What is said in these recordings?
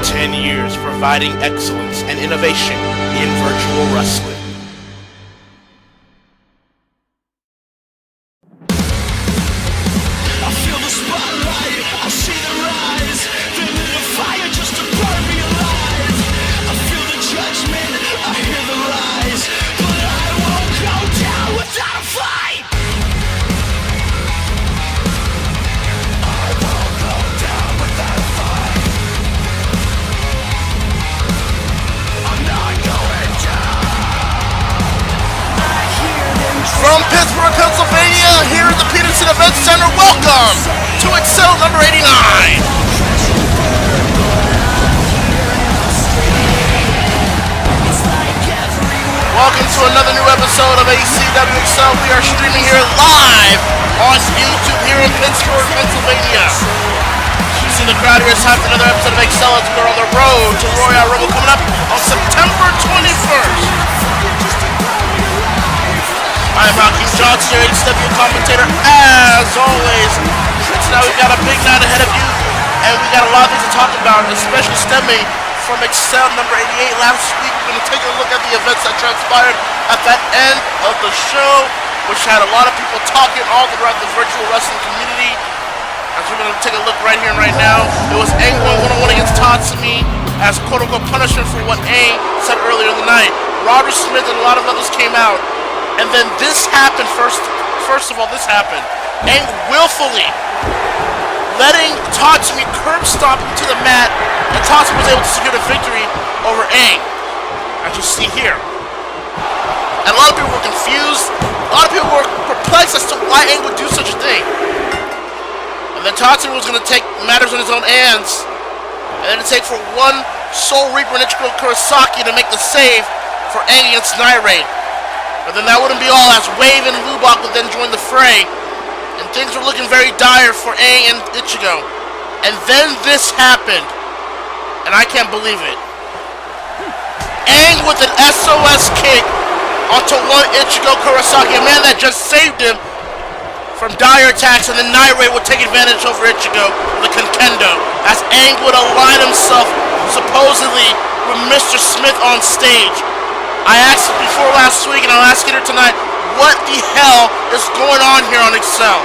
10 years providing excellence and innovation in virtual wrestling. I feel the spotlight, I see the rise, feeling the fire just to burn me alive. I feel the judgment, I hear the lies, but I won't go down without a fight. I won't go down without a fight. I'm not going down. I hear them From Pittsburgh, Pennsylvania, here at the Petersen Events Center, welcome to Excel number 89. Welcome to another new episode of ACW Excel. We are streaming here live on YouTube here in Pittsburgh, Pennsylvania. You see the crowd here. It's time for another episode of Excel as we're on the road to Royale Rumble coming up on September 21st. I'm Hakeem Johnson, your ACW commentator, as always. So now we've got a big night ahead of you, and we got a lot of things to talk about, especially stemming from Excel number 88 last week. We're going to take a look at the events that transpired at that end of the show, which had a lot of people talking all throughout the virtual wrestling community. As we're going to take a look right here and right now, it was Aang going one-on-one against Tatsumi as quote-unquote punishment for what Aang said earlier in the night. Robert Smith and a lot of others came out. And then this happened first of all, this happened. Aang willfully letting Tatsumi curb stomp into the mat, and Tatsumi was able to secure the victory over Aang, as you see here. And a lot of people were confused, a lot of people were perplexed as to why Aang would do such a thing. And then Tatsumi was going to take matters in his own hands, and then to take for one Soul Reaper and Ichigo Kurosaki to make the save for Aang against Naire. But then that wouldn't be all, as Wave and Lubach would then join the fray, and things were looking very dire for Aang and Ichigo. And then this happened, and I can't believe it. Aang with an SOS kick onto one Ichigo Kurosaki, a man that just saved him from dire attacks, and then Naire would take advantage over Ichigo with a contender, as Aang would align himself supposedly with Mr. Smith on stage. I asked it before last week, and I'll ask it here tonight, what the hell is going on here on Excel?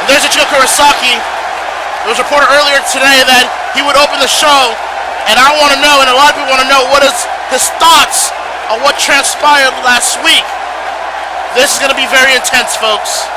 And there's Ichigo Kurosaki. It was reported earlier today that he would open the show, and I want to know, and a lot of people want to know, what is his thoughts on what transpired last week. This is going to be very intense, folks.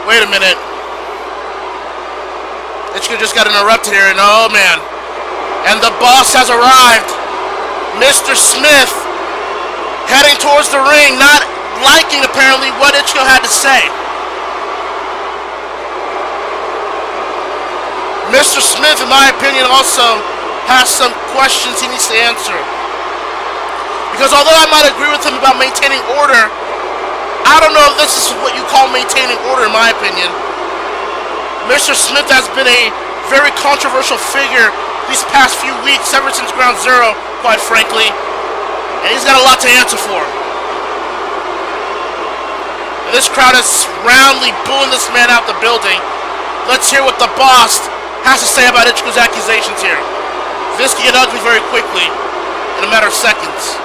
Wait a minute. Ichigo just got interrupted here, and oh man. And the boss has arrived. Mr. Smith heading towards the ring, not liking apparently what Ichigo had to say. Mr. Smith, in my opinion, also has some questions he needs to answer. Because although I might agree with him about maintaining order, I don't know if this is what you call maintaining order, in my opinion. Mr. Smith has been a very controversial figure these past few weeks, ever since Ground Zero, quite frankly. And he's got a lot to answer for. And this crowd is roundly booing this man out the building. Let's hear what the boss has to say about Ichigo's accusations here. This can get ugly very quickly, in a matter of seconds.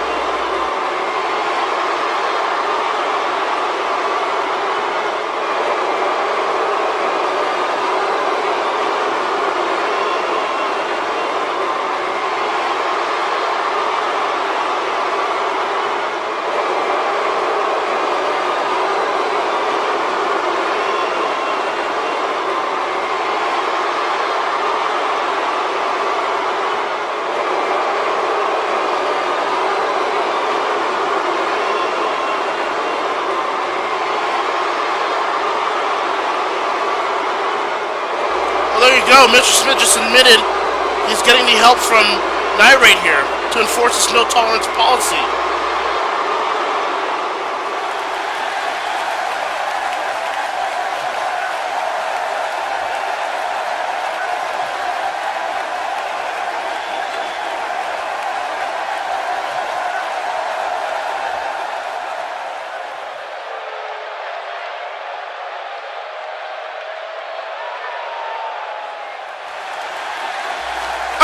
you go. Mr. Smith just admitted he's getting the help from Night Raid here to enforce this no-tolerance policy.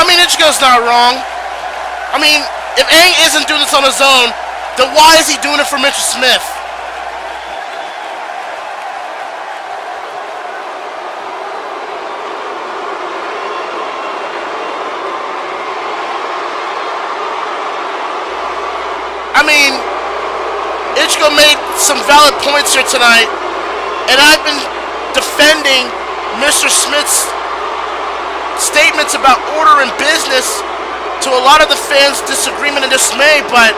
I mean, Ichigo's not wrong. I mean, if Aang isn't doing this on his own, then why is he doing it for Mr. Smith? I mean, Ichigo made some valid points here tonight, and I've been defending Mr. Smith's statements about order and business to a lot of the fans' disagreement and dismay, but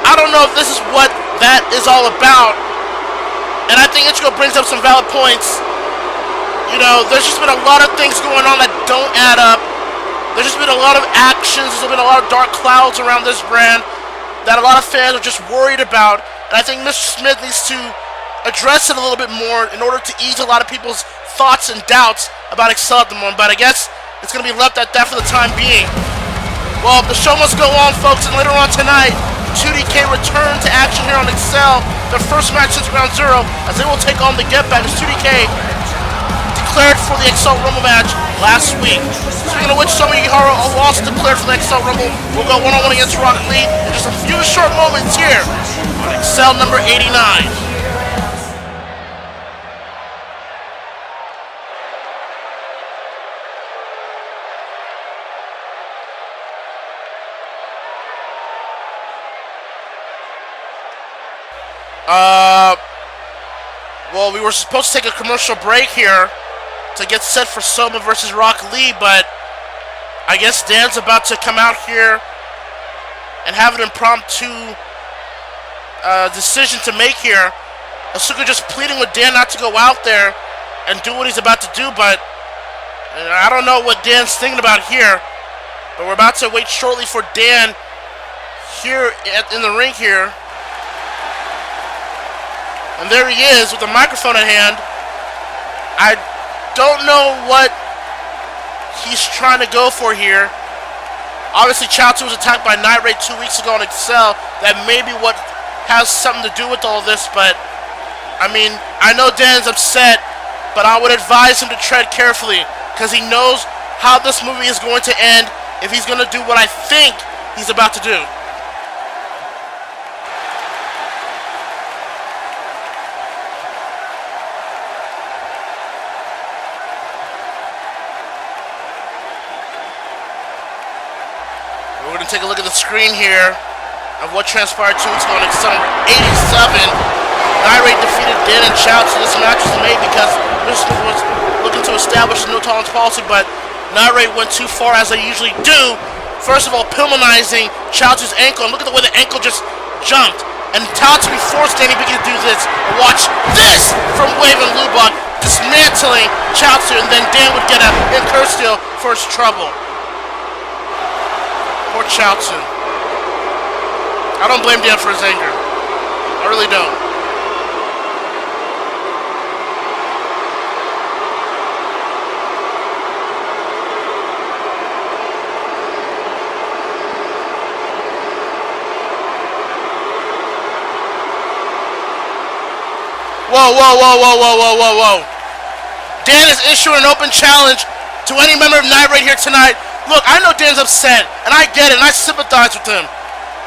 I don't know if this is what that is all about. And I think Ichigo brings up some valid points. You know, there's just been a lot of things going on that don't add up. There's just been a lot of actions, there's been a lot of dark clouds around this brand that a lot of fans are just worried about. And I think Mr. Smith needs to address it a little bit more in order to ease a lot of people's thoughts and doubts about Excel at the moment, but I guess it's going to be left at that for the time being. Well, the show must go on, folks, and later on tonight, 2DK return to action here on Excel, their first match since Ground Zero, as they will take on the Get Back as 2DK declared for the Excel Rumble match last week. Speaking of which, Soma Ihara also declared for the Excel Rumble. We'll go one-on-one against Rock Lee in just a few short moments here on Excel number 89. Well, we were supposed to take a commercial break here to get set for Soma versus Rock Lee, but I guess Dan's about to come out here and have an impromptu decision to make here. Asuka just pleading with Dan not to go out there and do what he's about to do, but I don't know what Dan's thinking about here, but we're about to wait shortly for Dan here in the ring here. And there he is with the microphone at hand. I don't know what he's trying to go for here. Obviously, Chaozu was attacked by Night Raid 2 weeks ago on Excel. That may be what has something to do with all this, but I mean, I know Dan's upset, but I would advise him to tread carefully because he knows how this movie is going to end if he's going to do what I think he's about to do. We're going to take a look at the screen here of what transpired 2 weeks ago on Excel number 87. Night Raid defeated Dan and Chaozu. So this match was made because Mr. Smith was looking to establish a no-tolerance policy, but Night Raid went too far, as they usually do. First of all, pilmanizing Chaozu's ankle, and look at the way the ankle just jumped. And Tatsumi forced Danny Biggie to do this. And watch this from Wave and Lubot, dismantling Chaozu, and then Dan would get a curse steal for his trouble. Poor Chaozu. I don't blame Dan for his anger. I really don't. Whoa, whoa, whoa, whoa, whoa, whoa, whoa, whoa. Dan is issuing an open challenge to any member of Night Raid here tonight. Look, I know Dan's upset, and I get it, and I sympathize with him.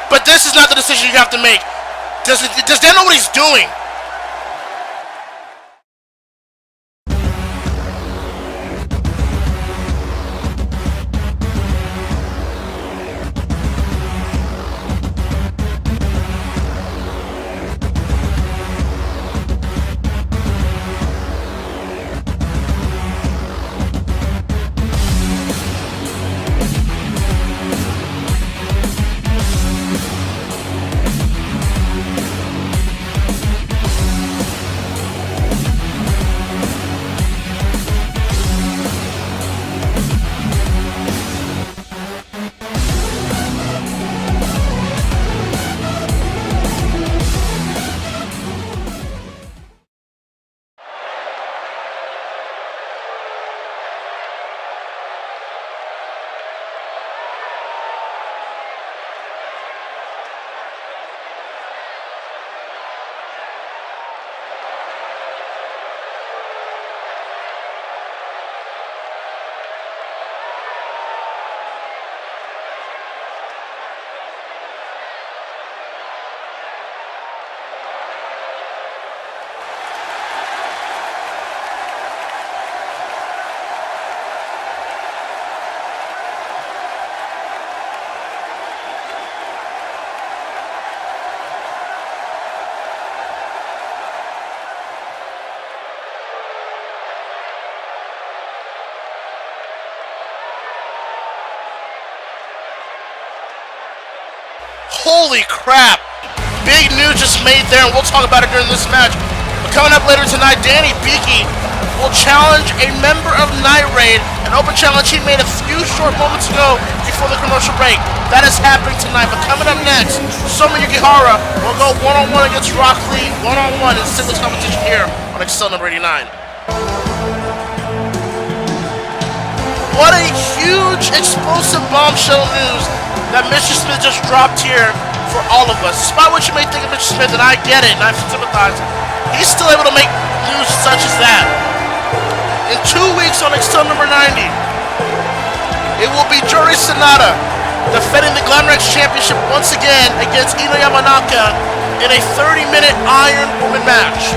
But this is not the decision you have to make. Does Dan know what he's doing? Holy crap. Big news just made there, and we'll talk about it during this match. But coming up later tonight, Danny Beaky will challenge a member of Night Raid, an open challenge he made a few short moments ago before the commercial break. That is happening tonight. But coming up next, Soma Yukihara will go one-on-one against Rock Lee, one-on-one in singles competition here on Excel number 89. What a huge explosive bombshell news that Mr. Smith just dropped here for all of us. Despite what you may think of Mr. Smith, and I get it, and I sympathize, he's still able to make news such as that. In 2 weeks on Excel number 90, it will be Juri Sanada defending the Glamor X Championship once again against Ino Yamanaka in a 30-minute Iron Woman match.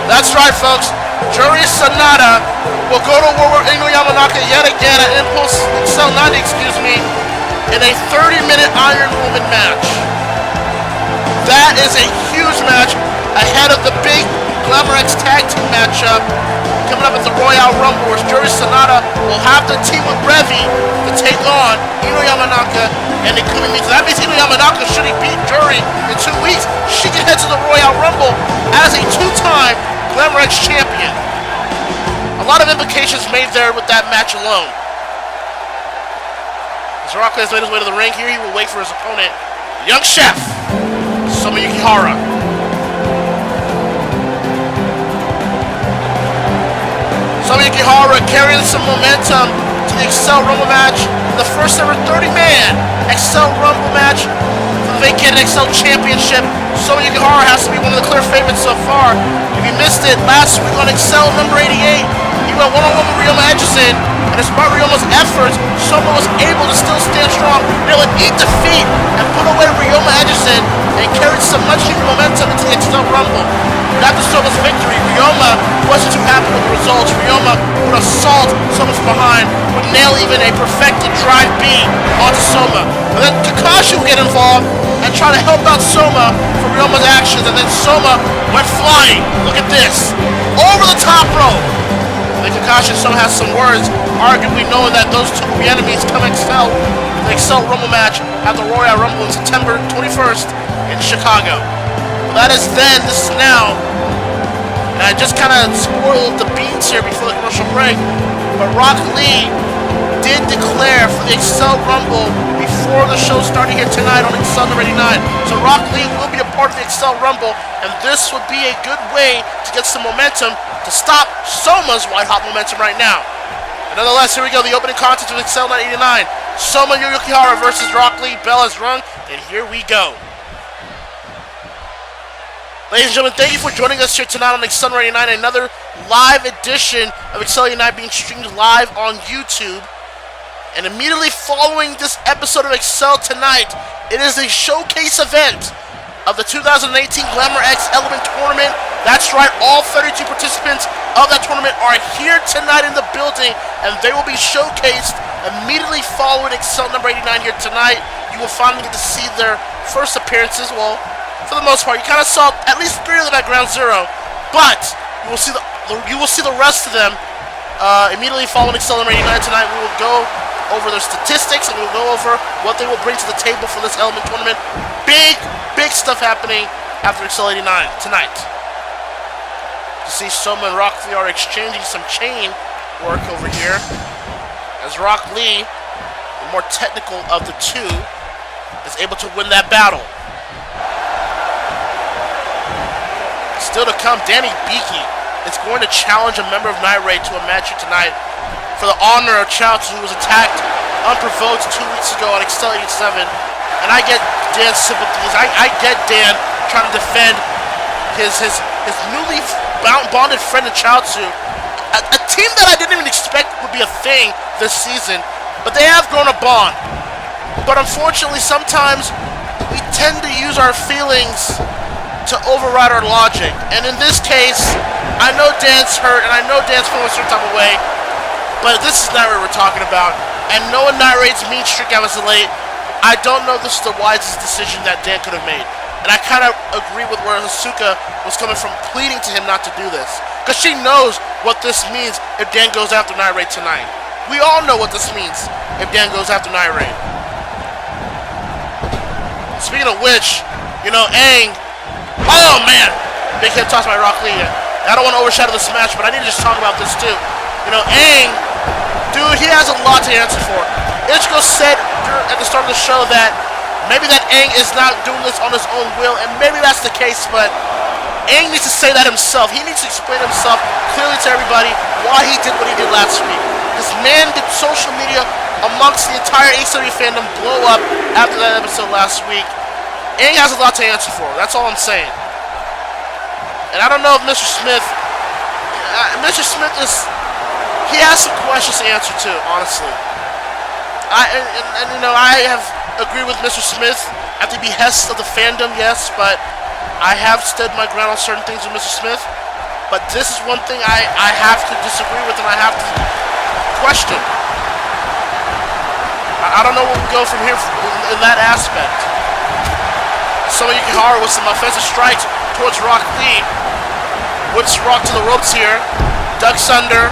That's right, folks. Juri Sanada will go to war with Ino Yamanaka yet again at Impulse Excel 90, in a 30-minute Iron Woman match. That is a huge match ahead of the big Glamor X tag team matchup coming up at the Royale Rumble, where Juri Sanada will have to team with Revy to take on Ino Yamanaka and Ikumi Mito. That means Ino Yamanaka, should he beat Juri in 2 weeks, she can head to the Royale Rumble as a two-time Glamor X champion. A lot of implications made there with that match alone. As Rock Lee has made his way to the ring here, he will wait for his opponent, young chef Soma Yukihara. Soma Yukihara carrying some momentum to the Excel Rumble match, the first ever 30-man Excel Rumble match for the vacated Excel Championship. Soma Yukihara has to be one of the clear favorites so far. If you missed it last week on Excel number 88, he went one-on-one with Ryoma Edgerton, and despite Ryoma's efforts, Soma was able to still stand strong, nail an 8 defeat, and put away Ryoma Edgerton, and carried some much-needed momentum into the Excel Rumble. But after Soma's victory, Ryoma wasn't too happy with the results. Ryoma would assault Soma from behind, would nail even a perfected drive B onto Soma. But then Kakashi would get involved and try to help out Soma for Ryoma's actions, and then Soma went flying. Look at this. Over the top rope. And then Kakashi and Soma has some words, arguably knowing that those two will be enemies come Excel, the Excel Rumble match at the Royale Rumble in September 21st in Chicago. Well, that is then, this is now. And I just kind of spoiled the beans here before the commercial break, but Rock Lee did declare for the Excel Rumble before the show started here tonight on Excel number 89. So Rock Lee will be a part of the Excel Rumble, and this would be a good way to get some momentum to stop Soma's white-hot momentum right now. And nonetheless, here we go, the opening contest of Excel 89. Soma Yukihara versus Rock Lee. Bell has rung, and here we go. Ladies and gentlemen, thank you for joining us here tonight on Excel 89, another live edition of Excel 89 being streamed live on YouTube. And immediately following this episode of Excel tonight, it is a showcase event of the 2018 Glamor X Element Tournament. That's right, all 32 participants of that tournament are here tonight in the building, and they will be showcased immediately following Excel number 89 here tonight. You will finally get to see their first appearances. Well, for the most part, you kind of saw at least 3 of them at Ground Zero, but you will see the rest of them immediately following Excel number 89 tonight. We will go over their statistics, and we'll go over what they will bring to the table for this Element Tournament. Big stuff happening after Excel 89 tonight. You see Soma and Rock Lee are exchanging some chain work over here, as Rock Lee, the more technical of the two, is able to win that battle. Still to come, Danny Beaky is going to challenge a member of Night Raid to a match here tonight for the honor of Chaozu, who was attacked unprovoked 2 weeks ago on Excel 87. And I get Dan's sympathies. I get Dan trying to defend his newly bonded friend in Chaozu, a team that I didn't even expect would be a thing this season, but they have grown a bond. But unfortunately, sometimes we tend to use our feelings to override our logic. And in this case, I know Dan's hurt, and I know Dan's feeling a certain type of way, but this is Night Raid we're talking about. And knowing Night Raid's mean streak as of late, I don't know this is the wisest decision that Dan could have made. And I kind of agree with where Asuka was coming from, pleading to him not to do this. Because she knows what this means if Dan goes after Night Raid tonight. We all know what this means if Dan goes after Night Raid. Speaking of which, you know, Aang. Oh man, big hip toss by Rock Lee. I don't want to overshadow this match, but I need to just talk about this too. You know, Aang, dude, he has a lot to answer for. Ichigo said at the start of the show that maybe that Aang is not doing this on his own will, and maybe that's the case, but Aang needs to say that himself. He needs to explain himself clearly to everybody why he did what he did last week. This man did social media amongst the entire ACW fandom blow up after that episode last week. Aang has a lot to answer for. That's all I'm saying. And I don't know if Mr. Smith is, he has some questions to answer to, honestly. You know, I have agreed with Mr. Smith at the behest of the fandom, yes, but I have stood my ground on certain things with Mr. Smith. But this is one thing I have to disagree with and I have to question. I don't know where we go from here in that aspect. Soma Yukihara with some offensive strikes towards Rock Lee. Whips Rock to the ropes here. Ducks under.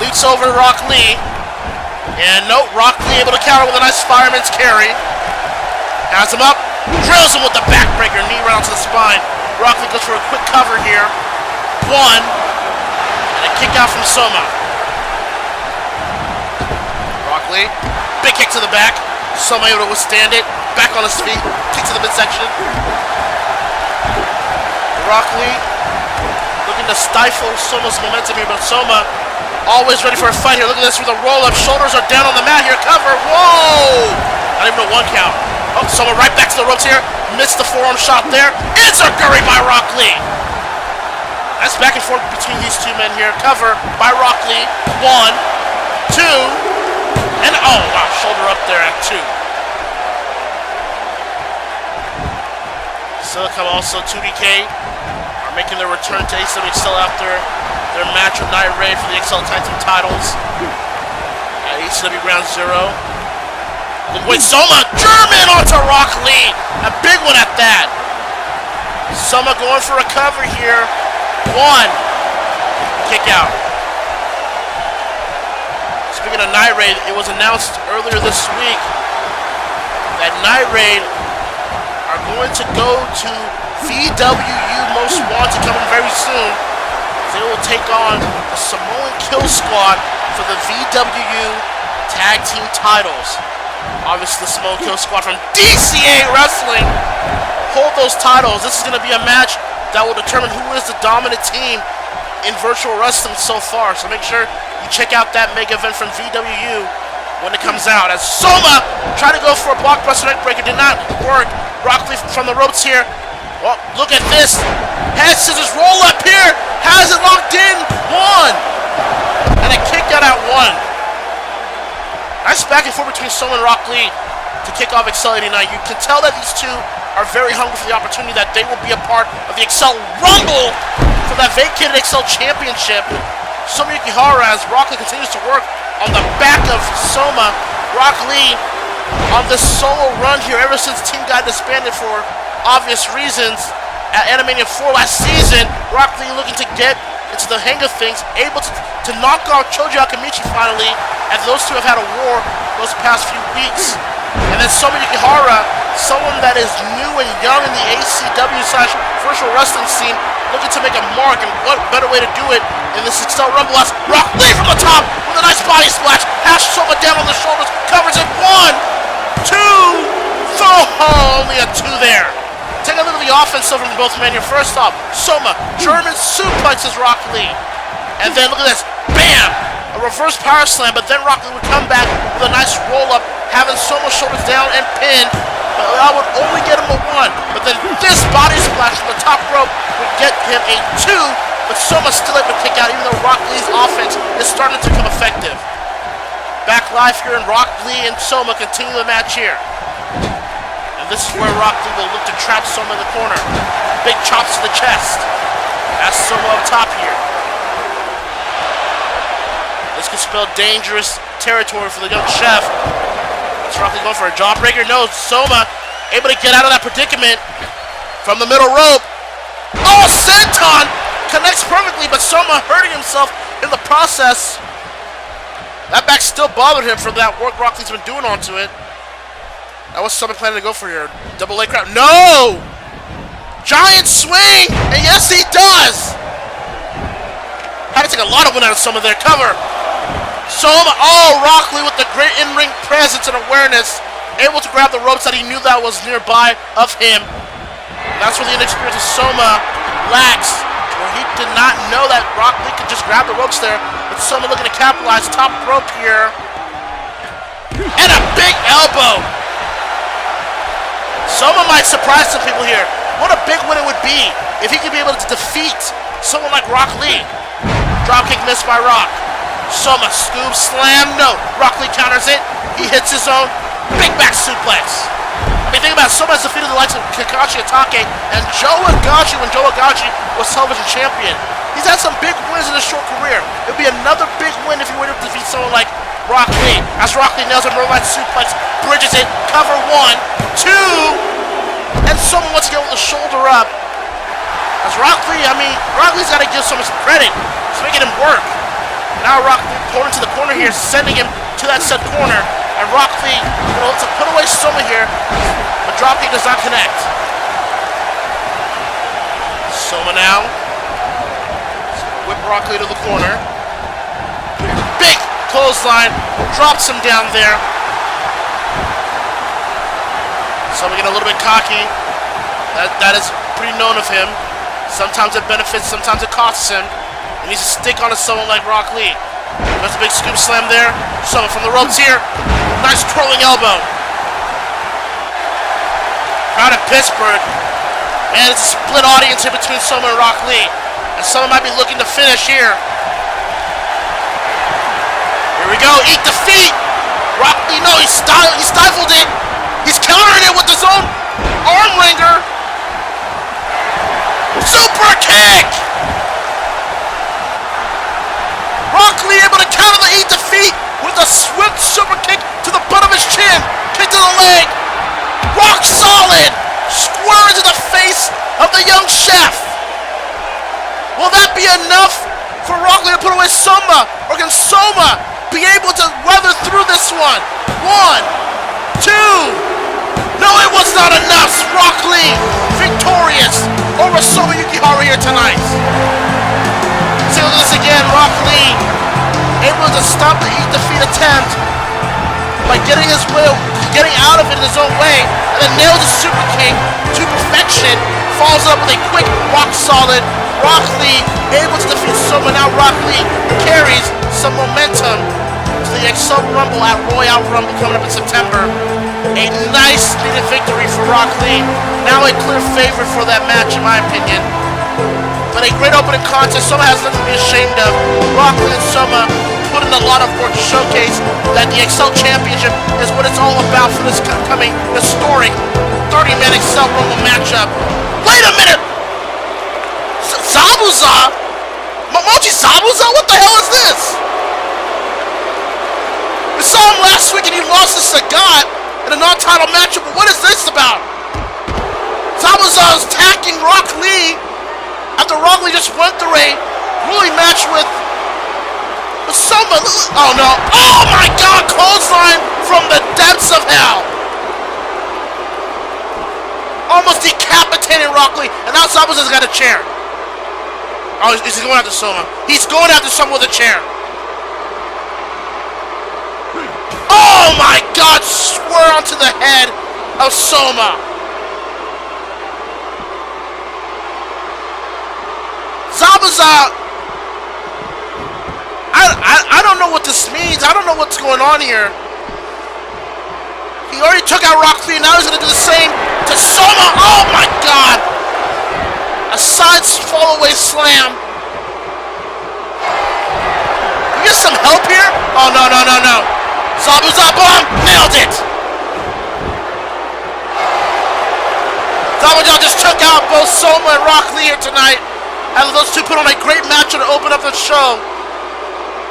Leaps over Rock Lee. And no, Rock Lee able to counter with a nice fireman's carry. Has him up. Drills him with the backbreaker. Knee right onto the spine. Rock Lee goes for a quick cover here. One. And a kick out from Soma. Rock Lee. Big kick to the back. Soma able to withstand it. Back on his feet. Kick to the midsection. Rock Lee looking to stifle Soma's momentum here, but Soma always ready for a fight here. Look at this with a roll-up. Shoulders are down on the mat here. Cover. Whoa! Not even a one count. Oh, Soma right back to the ropes here. Missed the forearm shot there. Enziguri by Rock Lee. That's back and forth between these two men here. Cover by Rock Lee. 1, 2, and oh wow, shoulder up there at 2. Silicon also 2DK are making their return to ACW Excel after their match with Night Raid for the Excel Tag Team titles at ACW Ground Zero. Wait, Soma German onto Rock Lee, a big one at that. Soma going for a cover here. 1, kick out. Speaking of Night Raid, it was announced earlier this week that Night Raid are going to go to VWU Most Wanted coming very soon. They will take on the Samoan Kill Squad for the VWU Tag Team titles. Obviously the Samoan Kill Squad from DCA Wrestling hold those titles. This is going to be a match that will determine who is the dominant team in virtual wrestling so far. So make sure you check out that mega event from VWU when it comes out. As Soma tried to go for a blockbuster neckbreaker, did not work. Rock Lee from the ropes here. Well, look at this. Head scissors roll up here. Has it locked in. 1. And a kick out at 1. Nice back and forth between Soma and Rock Lee to kick off Excel 89. You can tell that these two are very hungry for the opportunity that they will be a part of the Excel Rumble for that vacated Excel Championship. Soma Yukihara, as Rock Lee continues to work on the back of Soma. Rock Lee on this solo run here ever since Team got disbanded for obvious reasons at Animania 4 last season. Rock Lee looking to get into the hang of things, able to knock off Choji Akamichi finally, as those two have had a war those past few weeks. And then Soma Yukihara, someone that is new and young in the ACW/virtual wrestling scene, looking to make a mark, and what better way to do it in this Excel Rumble as Rock Lee from the top with a nice body splash, has Soma down on the shoulders, covers it. 1, 2, only a 2 there. Take a look at the offense from both men here. First off, Soma German suplexes Rock Lee, and then look at this, bam! A reverse power slam, but then Rock Lee would come back with a nice roll-up, having Soma's shoulders down and pinned, but that would only get him a 1. But then this body splash from the top rope would get him a 2, but Soma's still able to kick out, even though Rock Lee's offense is starting to become effective. Back live here, and Rock Lee and Soma continue the match here. And this is where Rock Lee will look to trap Soma in the corner. Big chops to the chest. That's Soma up top here. This could spell dangerous territory for the young chef. Is Rock Lee going for a jawbreaker? No, Soma able to get out of that predicament from the middle rope. Oh, senton! Connects perfectly, but Soma hurting himself in the process. That back still bothered him from that work Rock Lee's been doing onto it. That was something planning to go for here. Double leg crab. No! Giant swing! And yes, he does! Had to take a lot of wind out of Soma there. Cover. Soma. Oh, Rock Lee with the great in-ring presence and awareness. Able to grab the ropes that he knew that was nearby of him. That's where the inexperience of Soma lacks. Where he did not know that Rock Lee could just grab the ropes there. But Soma looking to capitalize. Top rope here. And a big elbow. Soma might surprise some people here. What a big win it would be if he could be able to defeat someone like Rock Lee. Dropkick missed by Rock. Soma scoop slam. No. Rock Lee counters it. He hits his own big back suplex. I mean, think about it. Soma has defeated the likes of Kakashi Atake and Joe Agashi when Joe Agashi was television champion. He's had some big wins in his short career. It would be another big win if he were to defeat someone like Rock Lee. As Rock Lee nails a Merline suplex, bridges it, cover 1, 2, and Soma once again with the shoulder up. As Rock Lee's got to give Soma some credit. He's making him work. Now Rock Lee pulling to the corner here, sending him to that said corner. And Rock Lee will to put away Soma here, but dropkick does not connect. Soma now. Whip Rock Lee to the corner. Big clothesline, drops him down there. Soma getting a little bit cocky. That is pretty known of him. Sometimes it benefits, sometimes it costs him. He needs to stick on to someone like Rock Lee. There's a big scoop slam there. Soma from the ropes here. Nice twirling elbow. Crowd at Pittsburgh. Man, it's a split audience here between Soma and Rock Lee. And Soma might be looking to finish here. Here we go. Eat defeat. Rock Lee, no, he stifled it. He's countering it with his own arm wringer. Super kick. Rock Lee able to counter the eat defeat with a swift super kick to the butt of his chin. Kick to the leg. Rock solid. Square into the face of the young chef. Will that be enough for Rock Lee to put away Soma? Or can Soma be able to weather through this one? 1, 2. No, it was not enough. Rock Lee victorious over Soma Yukihara here tonight. See, look at this again. Rock Lee able to stop the eat defeat attempt by getting out of it in his own way, and then nails a super kick to perfection. Follows up with a quick rock solid. Rock Lee able to defeat Soma. Now Rock Lee carries some momentum to the ACW Rumble at Royale Rumble coming up in September. A nice needed victory for Rock Lee. Now a clear favorite for that match, in my opinion. But a great opening contest. Soma has nothing to be ashamed of. Rock Lee and Soma put in a lot of work to showcase that the Excel Championship is what it's all about for this coming historic 30-man Excel Rumble matchup. Wait a minute! Zabuza? Momochi Zabuza? What the hell is this? We saw him last week and he lost to Sagat in a non-title matchup, but what is this about? Zabuza is attacking Rock Lee after Rock Lee just went through a grueling match with Soma. Oh no. Oh my god, clothesline from the depths of hell. Almost decapitating Rock Lee, and now Zabuza's got a chair. Oh, he's going after Soma. He's going after Soma with a chair. Oh my god, square onto the head of Soma. Zabuza, I don't know what this means. I don't know what's going on here. He already took out Rock Lee, now he's going to do the same to Soma. Oh my god. A side fall away slam. Can we get some help here? Oh no. Zabuza bomb, nailed it. Zabuza just took out both Soma and Rock Lee here tonight. And those two put on a great match to open up the show.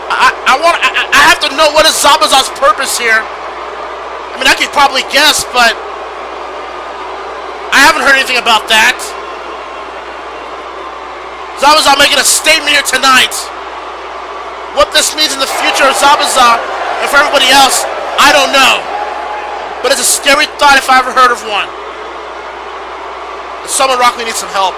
I have to know what is Zabuza's purpose here. I mean, I could probably guess, but I haven't heard anything about that. Zabuza making a statement here tonight. What this means in the future of Zabuza and for everybody else, I don't know. but it's a scary thought if I ever heard of one. Someone Rock Lee needs some help.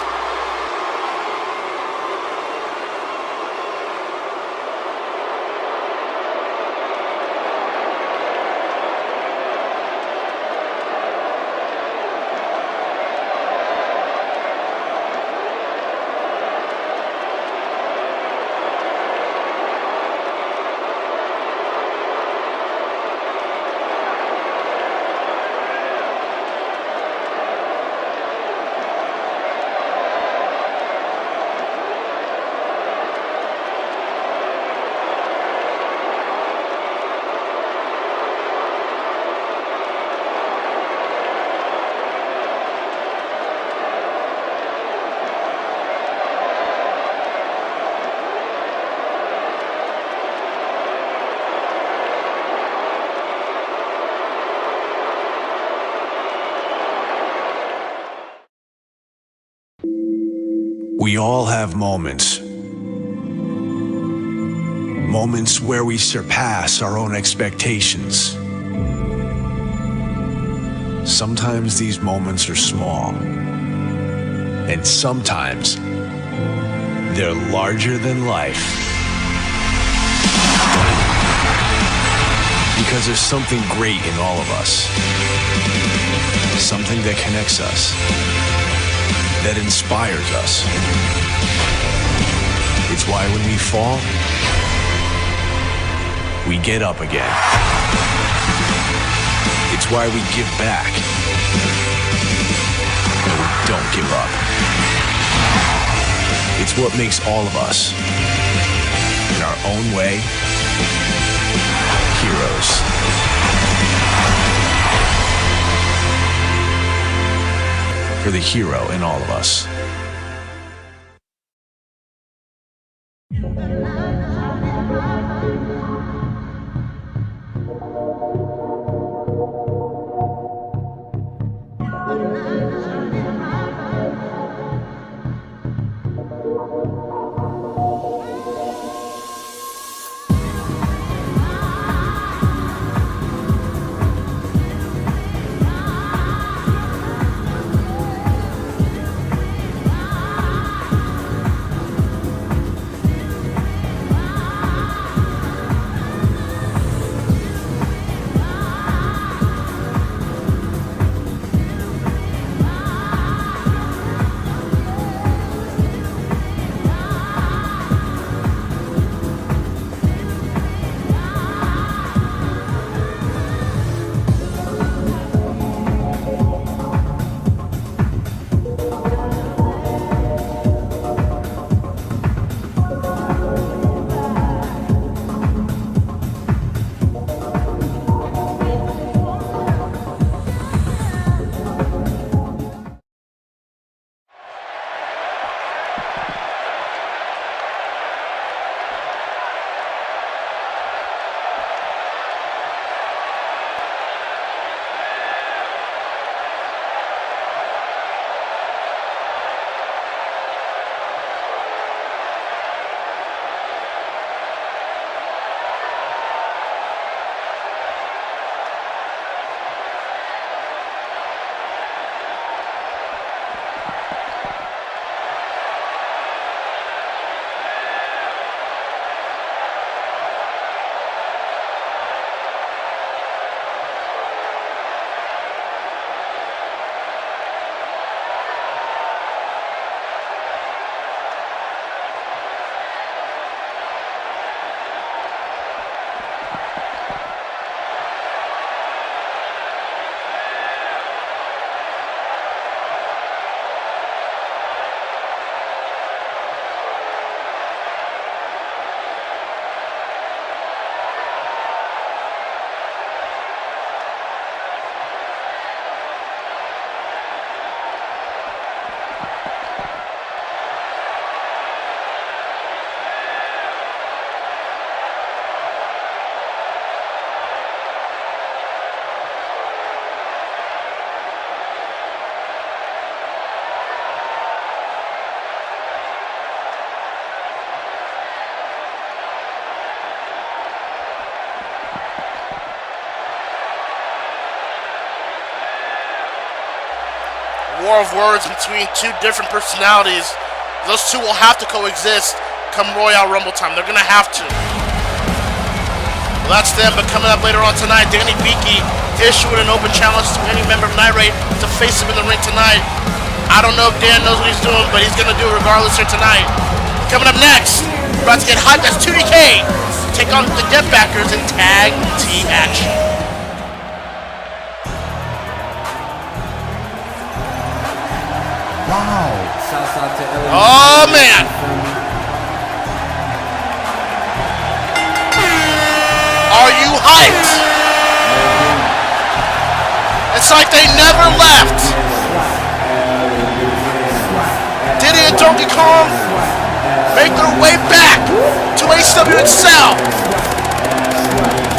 We all have moments. Moments where we surpass our own expectations. Sometimes these moments are small. And sometimes they're larger than life. Because there's something great in all of us. Something that connects us. That inspires us. It's why when we fall, we get up again. It's why we give back. And we don't give up. It's what makes all of us, in our own way, heroes. For the hero in all of us. war of words between two different personalities. Those two will have to coexist come Royale Rumble time. They're gonna have to. Well, that's them, but coming up later on tonight, Danny Beaky issued an open challenge to any member of Night Raid to face him in the ring tonight. I don't know if Dan knows what he's doing, but he's gonna do it regardless here tonight. Coming up next, we're about to get hyped. That's 2DK. Take on the Get Backers in tag team action. Wow. Oh man! Are you hyped? It's like they never left. Diddy and Donkey Kong make their way back to ACW Excel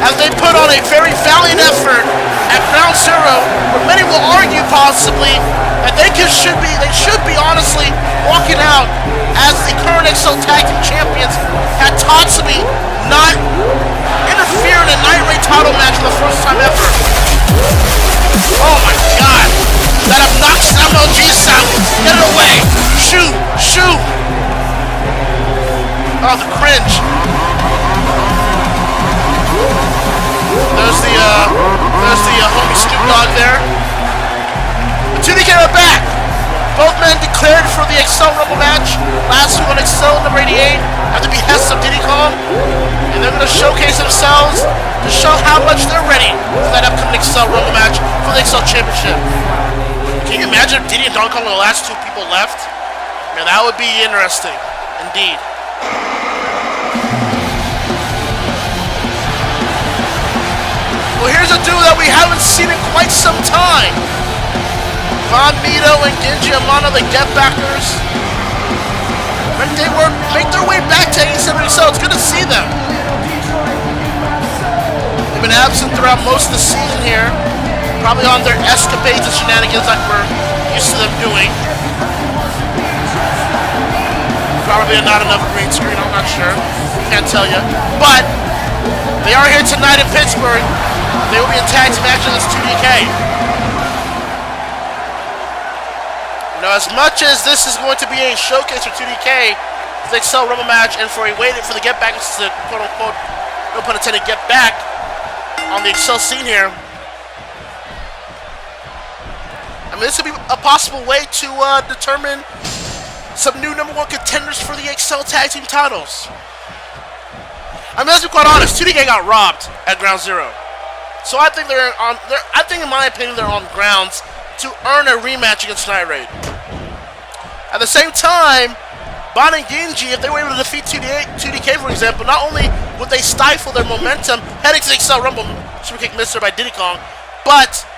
as they put on a very valiant effort at Ground Zero, where many will argue possibly that they should be honestly walking out as the current XL Tag Team Champions had Tatsumi not interfere in a Night Raid title match for the first time ever. Oh my god! That obnoxious MLG sound! Get it away! Shoot! Shoot! Oh, the cringe! There's the homie Snoop Dogg there. The 2DK are back! Both men declared for the Excel Rumble match last week on Excel number 88 at the behest of Diddy Kong. And they're going to showcase themselves to show how much they're ready for that upcoming Excel Rumble match for the Excel Championship. Can you imagine if Diddy and Donkey Kong were the last two people left? Man, that would be interesting, indeed. Well, here's a duo that we haven't seen in quite some time. Mito and Ikumi Mito, the Get Backers. Make their way back to ACW, so it's good to see them. They've been absent throughout most of the season here, probably on their escapades and shenanigans like we're used to them doing. Probably not enough green screen, I'm not sure. Can't tell you. But they are here tonight in Pittsburgh. They will be in tag team action as 2DK. Now, as much as this is going to be a showcase for 2DK, for the Excel Rumble match, and for the Get Back to quote-unquote, no pun intended, get back on the Excel scene here, I mean, this would be a possible way to determine some new number one contenders for the Excel Tag Team titles. I mean, let's be quite honest, 2DK got robbed at Ground Zero. So I think in my opinion, they're on grounds to earn a rematch against Night Raid. At the same time, Bon and Genji, if they were able to defeat 2DK, for example, not only would they stifle their momentum heading to the Excel Rumble, Superkick Mister by Diddy Kong, but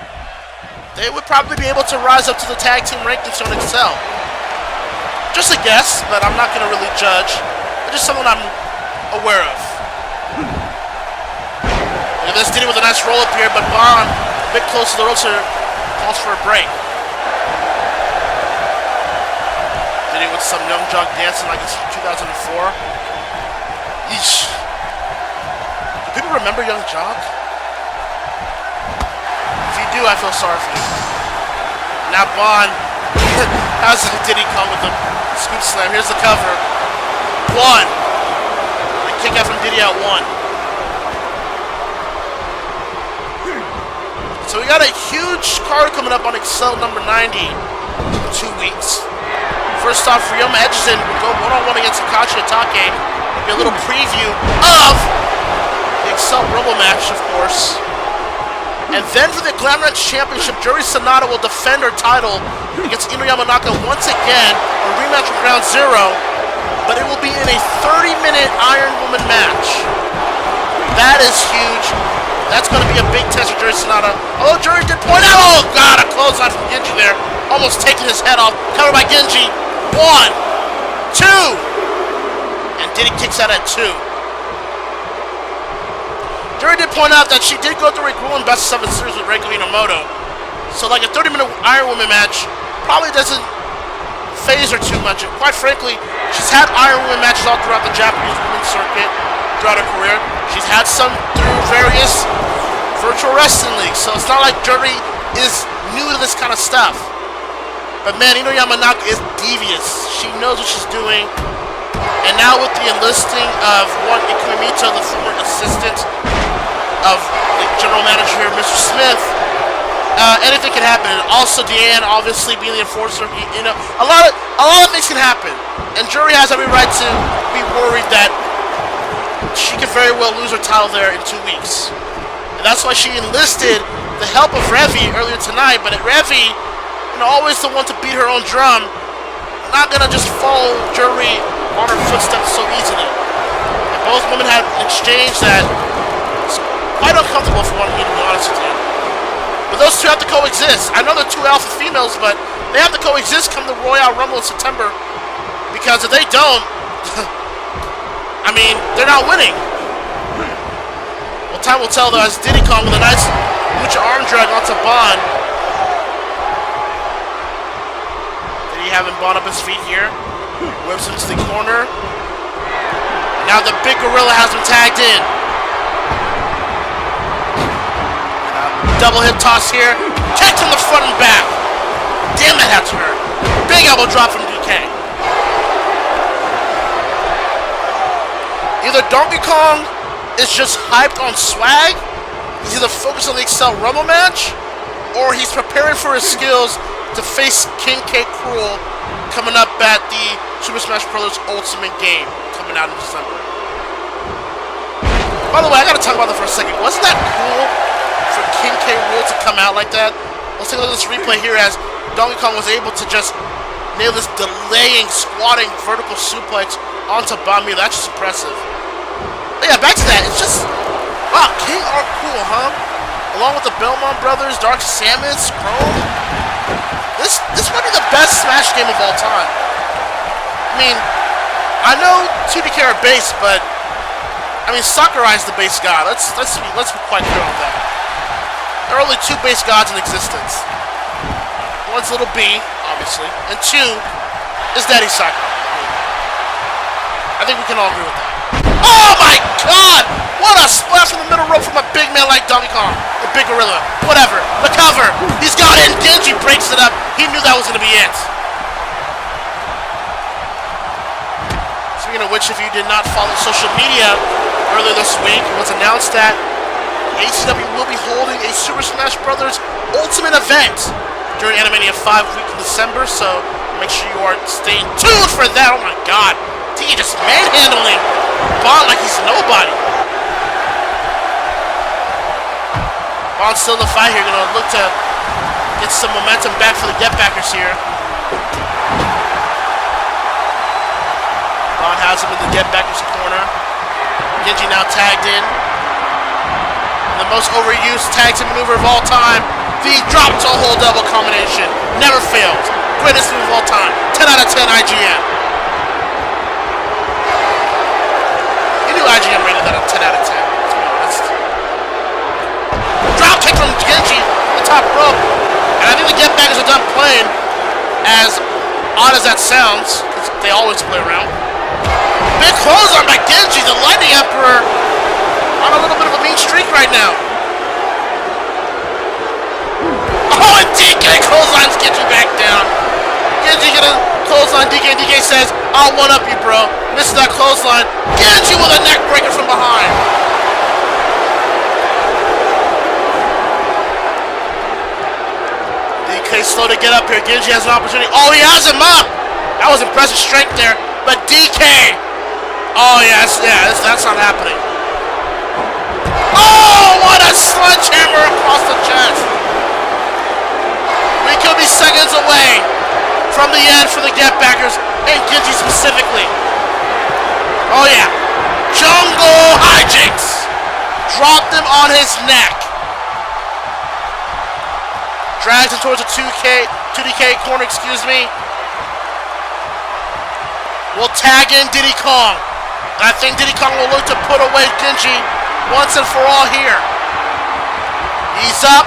they would probably be able to rise up to the tag team rankings on Excel. Just a guess, but I'm not going to really judge. It's just something I'm aware of. Look at this, Diddy with a nice roll up here, but Bon, a bit close to the ropes here, calls for a break. Diddy with some Young Jock dancing like it's 2004. Yeesh. Do people remember Young Jock? If you do, I feel sorry for you. Now Bon has Diddy come with the scoop slam. Here's the cover. One. The kick out from Diddy at one. So we got a huge card coming up on Excel number 90 in 2 weeks. First off, Ryoma Edgerton will go one-on-one against Akachi Atake. Maybe a little preview of the Excel Rumble match, of course. And then for the Glamor Championship, Juri Sanada will defend her title against Ino Yamanaka once again, a rematch from Ground Zero, but it will be in a 30-minute Iron Woman match. That is huge. That's going to be a big test for Juri Sanada. Although Juri did point out, oh god, a clothesline from Genji there, almost taking his head off, covered by Genji. 1, 2, and Diddy kicks out at 2. Juri did point out that she did go through a grueling best of 7 series with Reiko Inamoto. So like a 30-minute Iron Woman match probably doesn't phase her too much. And quite frankly, she's had Iron Woman matches all throughout the Japanese women's circuit throughout her career. She's had some through various virtual wrestling leagues. So it's not like Juri is new to this kind of stuff. But man, Ino Yamanaka is devious. She knows what she's doing. And now with the enlisting of one Ikumi Mito, the former assistant of the general manager here, Mr. Smith, anything can happen. And also Diane, obviously being the enforcer, a lot of things can happen. And Juri has every right to be worried that she could very well lose her title there in 2 weeks. And that's why she enlisted the help of Revy earlier tonight. But Revy, always the one to beat her own drum, not gonna just follow Juri on her footsteps so easily. And both women had an exchange that is quite uncomfortable for one of me, to be honest with you. But those two have to coexist. I know they're two alpha females, but they have to coexist come the Royale Rumble in September. Because if they don't, I mean, they're not winning. Well, time will tell, though, as Diddy Kong with a nice lucha arm drag onto Bond. Did he have him Bond up his feet here? Whips him to the corner. Now the big gorilla has him tagged in. Double hip toss here. Kick from the front and back. Damn, that had to hurt. Big elbow drop from DK. Either Donkey Kong is just hyped on swag, he's either focused on the Excel Rumble match, or he's preparing for his skills to face King K. Cruel coming up at the Super Smash Bros. Ultimate game coming out in December. By the way, I gotta talk about that for a second. Wasn't that cool for King K. Rool to come out like that? Let's take a look at this replay here as Donkey Kong was able to just nail this delaying, squatting vertical suplex onto Bami. That's just impressive. But yeah, back to that. It's just, wow, King are cool, huh? Along with the Belmont brothers, Dark Samus, Chrome. This might be the best Smash game of all time. I mean, I know 2DK are base, but I mean Sakurai's the base god. Let's be quite clear on that. There are only two base gods in existence. One's Little B, obviously, and two is Daddy Sakurai. I think we can all agree with that. Oh my god! What a splash from the middle rope from a big man like Donkey Kong. The big gorilla. Whatever. The cover. He's got it. Genji breaks it up. He knew that was going to be it. Speaking of which, if you did not follow social media earlier this week, it was announced that ACW will be holding a Super Smash Bros. Ultimate event during Animania 5 week in December, so make sure you are staying tuned for that. Oh my god. He just manhandling Bond like he's nobody. Bond's still in the fight here, gonna look to get some momentum back for the Get Backers here. Bond has him in the Get Backers corner. Genji now tagged in. And the most overused tag team maneuver of all time, the drop toe hold double combination. Never failed. Greatest move of all time. 10 out of 10 IGN. IGN rated that a 10 out of 10. Let's be honest. Drop kick from Genji on the top rope. And I think the Get Backers are done playing, as odd as that sounds, because they always play around. Big clothesline by Genji, the Lightning Emperor, on a little bit of a mean streak right now. Oh, and DK clotheslines Genji back down. Genji gonna clothesline DK, and DK says, I'll one-up you, bro. Misses that clothesline. Genji with a neck breaker from behind. DK slow to get up here. Genji has an opportunity. Oh, he has him up. That was impressive strength there. But DK. Oh, yes, that's not happening. Oh, what a sledgehammer across the chest. We could be seconds away from the end for the Get Backers, and Genji specifically. Oh yeah, Jungle hijinks. Dropped him on his neck. Drags him towards the 2DK corner, excuse me. We'll tag in Diddy Kong. I think Diddy Kong will look to put away Genji once and for all here. He's up.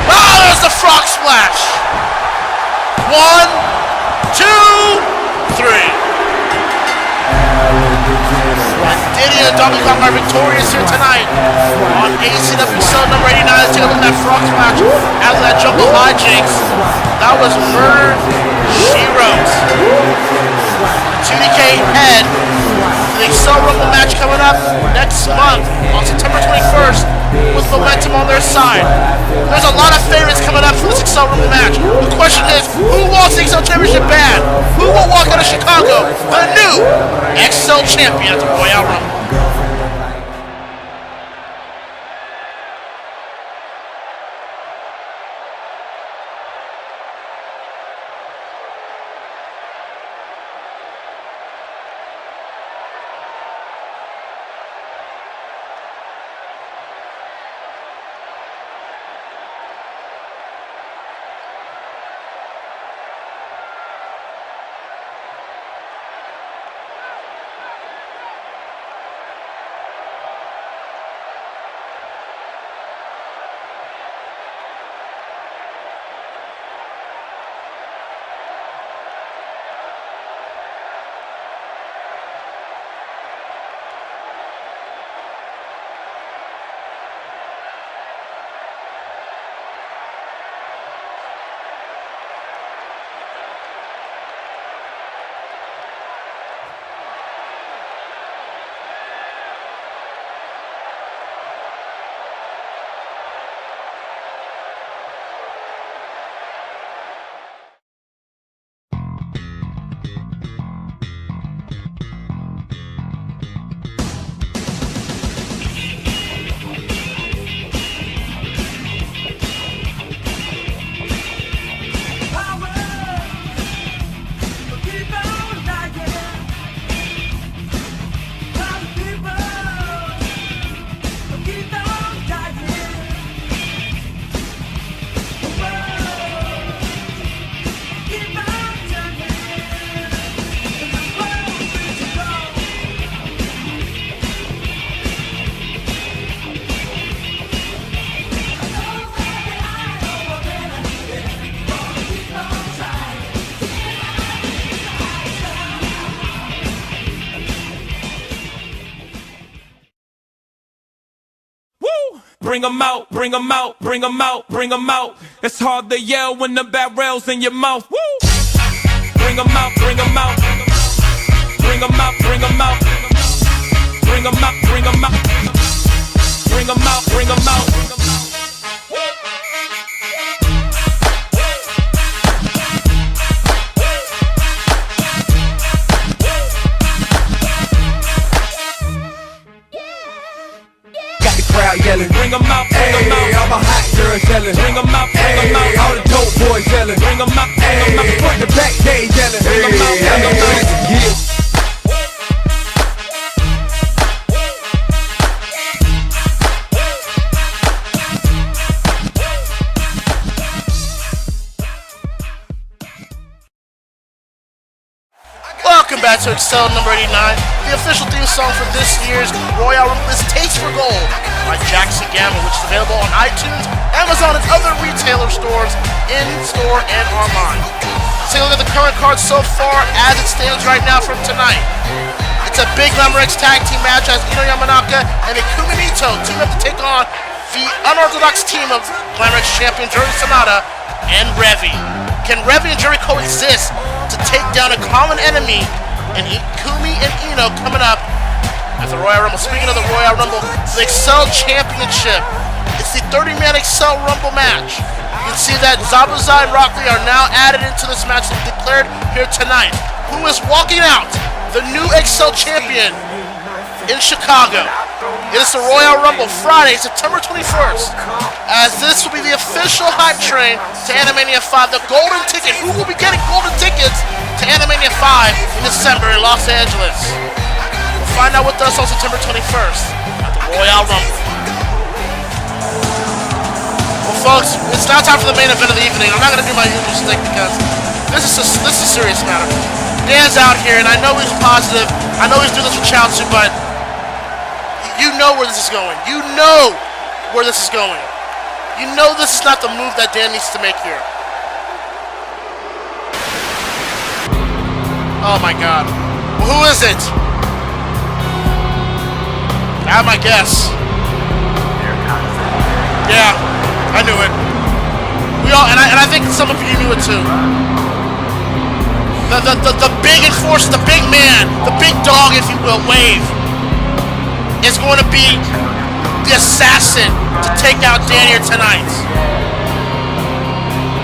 Oh, there's the frog splash. 1, 2, 3. Diddy and Donkey Kong are victorious here tonight on ACW Cell number 89. Let's take a look at that frog splash after that jump of hijinks. That was Murder, She Wrote. 2DK head to the Excel Rumble match coming up next month on September 21st with momentum on their side. There's a lot of favorites coming up for this Excel Rumble match. The question is, who wants the Excel Championship bad? Who will walk out of Chicago the new Excel Champion at the Royale Rumble? Bring 'em out, bring 'em out, bring 'em out, bring 'em out. It's hard to yell when the barrel's in your mouth. Woo! Bring 'em out, bring 'em out. Bring 'em out, bring 'em out. Bring 'em out, bring 'em out. Bring 'em out, bring 'em out. Crowd yelling, bring 'em out, bring 'em out. All my hot girls yelling, bring 'em out, bring 'em out. All the dope boys yelling, bring 'em out, bring 'em out. Front to back they yelling, bring 'em out, bring 'em out. Yeah. Welcome back to Excel number 89. The official theme song for this year's Royale Rumble is Taste for Gold by Jackson Gamble, which is available on iTunes, Amazon, and other retailer stores, in-store and online. Let's take a look at the current card so far as it stands right now from tonight. It's a big Glamor X tag team match as Ino Yamanaka and Ikumi Mito team up to take on the unorthodox team of Glamor X champion Juri Sanada and Revy. Can Revy and Juri coexist to take down a common enemy in Ikumi and Ino coming up at the Royale Rumble? Speaking of the Royale Rumble, the Excel Championship. It's the 30-man Excel Rumble match. You can see that Zabuza and Rock Lee are now added into this match and declared here tonight. Who is walking out the new Excel Champion in Chicago? It is the Royale Rumble Friday, September 21st, as this will be the official hype train to Animania 5, the golden ticket. Who will be getting golden tickets to Animania 5 in December in Los Angeles? We'll find out with us on September 21st at the Royale Rumble. Well, folks, it's now time for the main event of the evening. I'm not going to do my usual stick because this is a serious matter. Dan's out here, and I know he's positive. I know he's doing this for Chaozu, but you know where this is going. You know where this is going. You know this is not the move that Dan needs to make here. Oh my god. Well, who is it? I have my guess. Yeah, I knew it. And I think some of you knew it too. The big enforcer, the big man, the big dog, if you will, Wave, is going to be the assassin to take out Dan here tonight.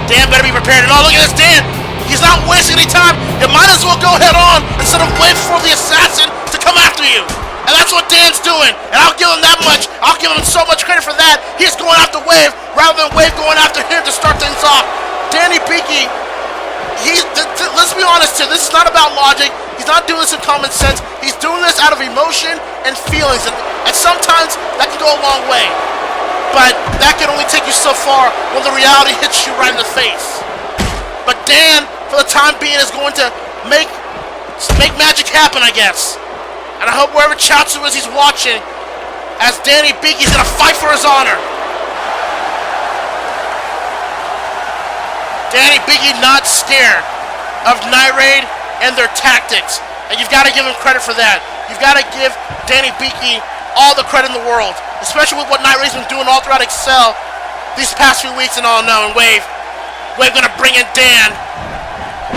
Dan better be prepared. And oh, look at this, Dan. He's not wasting any time. You might as well go head on instead of wait for the assassin to come after you. And that's what Dan's doing. And I'll give him that much. I'll give him so much credit for that. He's going after Wave rather than Wave going after him to start things off. Danny Beaky, let's be honest here. This is not about logic. He's not doing this in common sense. He's doing this out of emotion and feelings. And sometimes that can go a long way. But that can only take you so far when the reality hits you right in the face. But Dan, for the time being, is going to make magic happen, I guess. And I hope wherever Chatsu is, he's watching, as Danny Beaky's going to fight for his honor. Danny Beaky not scared of Night Raid and their tactics. And you've got to give him credit for that. You've got to give Danny Beaky all the credit in the world, especially with what Night Raid's been doing all throughout Excel these past few weeks and all known. Wave gonna bring in Dan.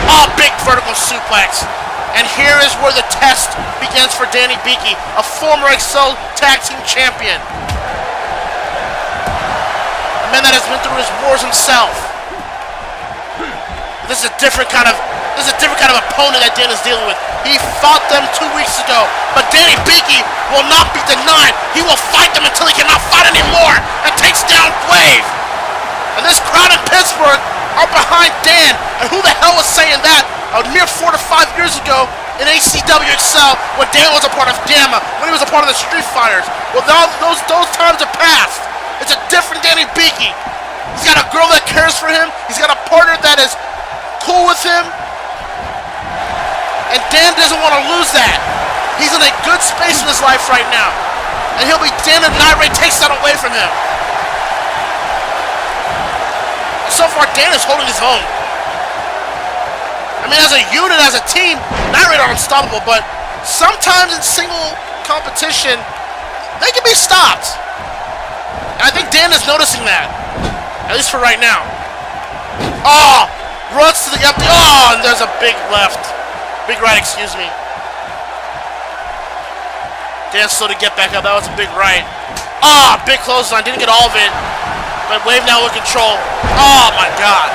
Oh, big vertical suplex. And here is where the test begins for Danny Beaky, a former Excel Tag Team Champion. A man that has been through his wars himself. This is a different kind of opponent that Dan is dealing with. He fought them 2 weeks ago, but Danny Beaky will not be denied. He will fight them until he cannot fight anymore and takes down Wave. And this crowd in Pittsburgh are behind Dan. And who the hell was saying that a mere 4 to 5 years ago in ACW Excel when Dan was a part of Gamma, when he was a part of the Street Fighters? Well, those times are past. It's a different Danny Beaky. He's got a girl that cares for him. He's got a partner that is cool with him. And Dan doesn't want to lose that. He's in a good space in his life right now. And he'll be damned if Night Raid takes that away from him. So far, Dan is holding his own. I mean, as a unit, as a team, Night Raid are unstoppable, but sometimes in single competition, they can be stopped. And I think Dan is noticing that. At least for right now. Oh! Runs to the up. Oh! And there's a big left. Big right, excuse me. Dan slow to get back up. That was a big right. Oh! Big clothesline. Didn't get all of it. But Wave now with control. Oh my god.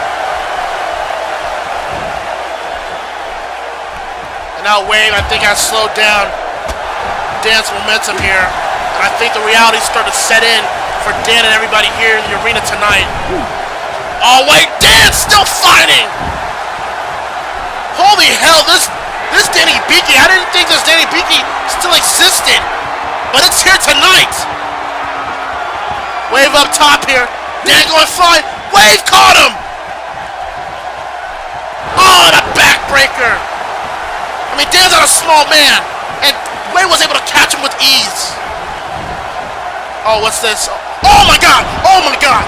And now Wave, I think, has slowed down Dan's momentum here. And I think the reality started to set in for Dan and everybody here in the arena tonight. Oh wait, Dan's still fighting! Holy hell, this Danny Beaky, I didn't think this Danny Beaky still existed. But it's here tonight. Wave up top here. Dan going flying. Wave caught him! Oh, and a backbreaker! I mean, Dan's not a small man, and Wave was able to catch him with ease. Oh, what's this? Oh my god! Oh my god!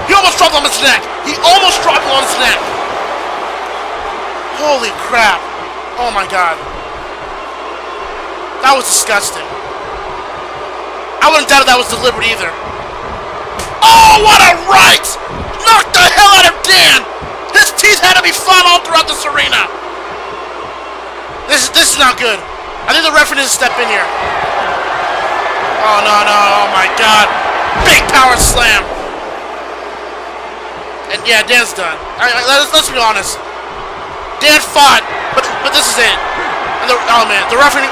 He almost dropped him on his neck! He almost dropped him on his neck! Holy crap! Oh my god. That was disgusting. I wouldn't doubt that was deliberate either. Oh, what a right! Knocked the hell out of Dan! His teeth had to be fun all throughout this arena. This is not good. I think the referee needs to step in here. Oh no, oh my god. Big power slam. And yeah, Dan's done. Let's be honest. Dan fought, but this is it. And the referee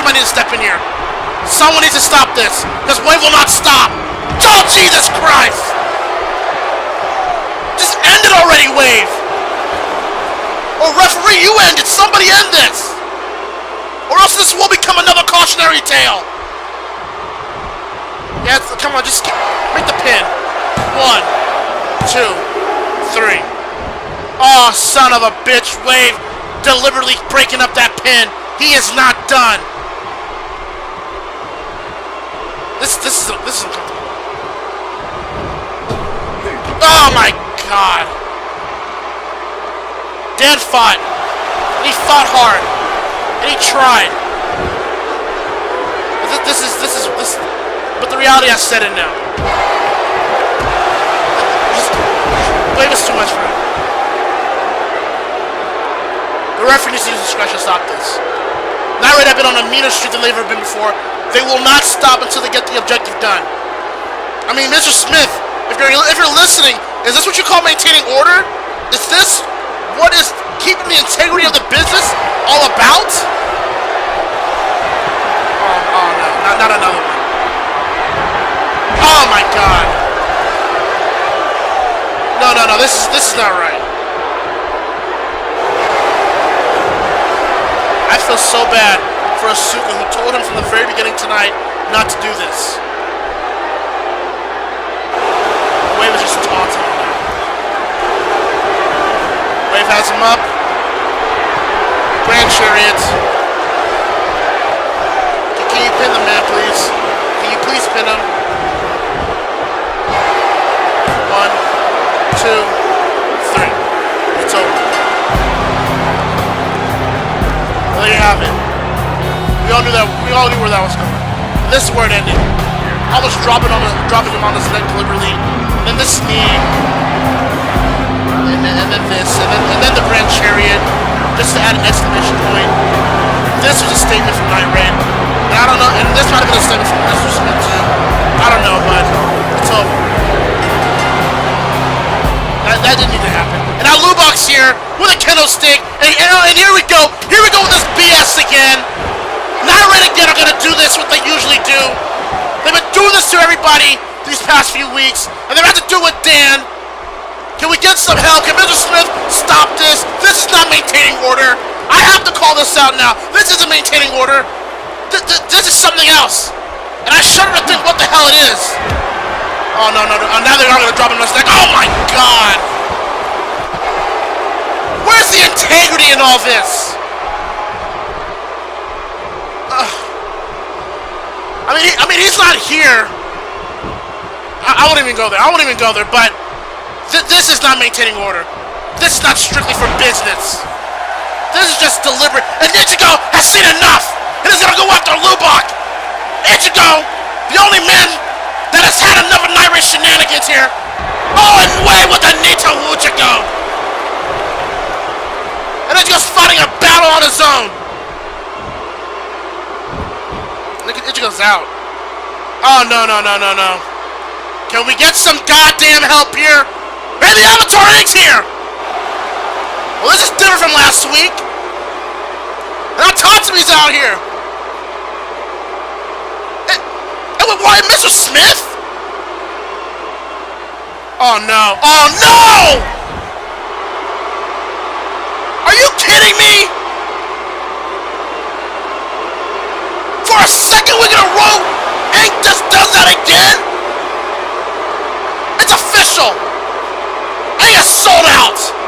might need to step in here. Someone needs to stop this, because Wave will not stop. Oh, Jesus Christ! Just end it already, Wave! Or referee, you end it! Somebody end this! Or else this will become another cautionary tale! Yeah, come on, just make the pin. 1, 2, 3. Oh, son of a bitch, Wave deliberately breaking up that pin. He is not done. This is uncomfortable. Oh my god. Dan fought. And he fought hard. And he tried. But the reality has set in now. wave is too much for him. The referee needs to use discretion to stop this. Night Raid have been on a meaner streak than they've ever been before. They will not stop until they get the objective done. I mean, Mr. Smith, if you're listening, is this what you call maintaining order? Is this what is keeping the integrity of the business all about? Oh no, not another one. Oh my God. No, this is not right. I feel so bad for Asuka, who told him from the very beginning tonight not to do this. Wave is just taunting him now. Wave has him up. Grand Chariot. Can you pin the man, please? Can you please pin him? 1, 2, 3. It's over. Well, there you have it. We all knew where that was going. And this is where it ended. Almost dropping him on his neck deliberately. And then this knee. And then this. And then the Grand Chariot. Just to add an exclamation point. This was a statement from Night Raid. And I don't know, and this might have been a statement from Mr. Smith too. I don't know, but it's over. That didn't need to happen. And now Lubok's here with a kendo stick. And here we go. Here we go with this BS again. Night Raid again are going to do this, what they usually do. They've been doing this to everybody these past few weeks. And they're about to do it with Dan. Can we get some help? Can Mr. Smith stop this? This is not maintaining order. I have to call this out now. This isn't maintaining order. This is something else. And I shudder to think what the hell it is. Oh, no. Now they're going to drop him on his neck. Oh, my God. Where's the integrity in all this? I mean, he's not here. I won't even go there. But this is not maintaining order. This is not strictly for business. This is just deliberate. And Ichigo has seen enough. And he's going to go after Lubok. Ichigo, the only man that has had enough of Night Raid shenanigans here. Oh, and way with the Nito Ichigo. And Ichigo's fighting a battle on his own. Look at Ichigo's out. Oh, no. Can we get some goddamn help here? And the Avatar Inc.'s here! Well, this is different from last week. And now Tatsumi's out here. And why, Mr. Smith? Oh, no. Are you kidding me? For a second week in a row, Inc. just does that again? It's official. Inc. is sold out.